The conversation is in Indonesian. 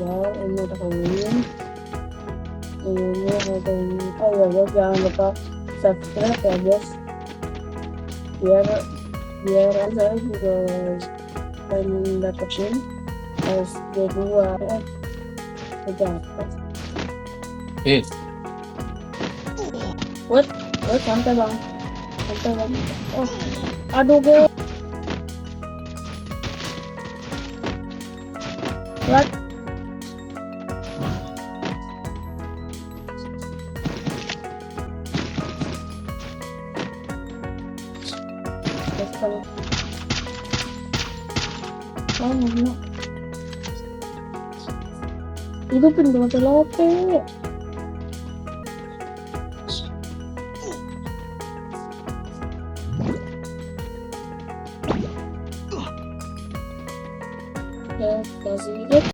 ya, ini udah koin. Ini ada ini. Oh ya guys, jangan lupa subscribe ya guys, biar saya juga pengen dapetin SD2 pejabat. What santai bang. Oh aduh guys, what hidupin dong lope.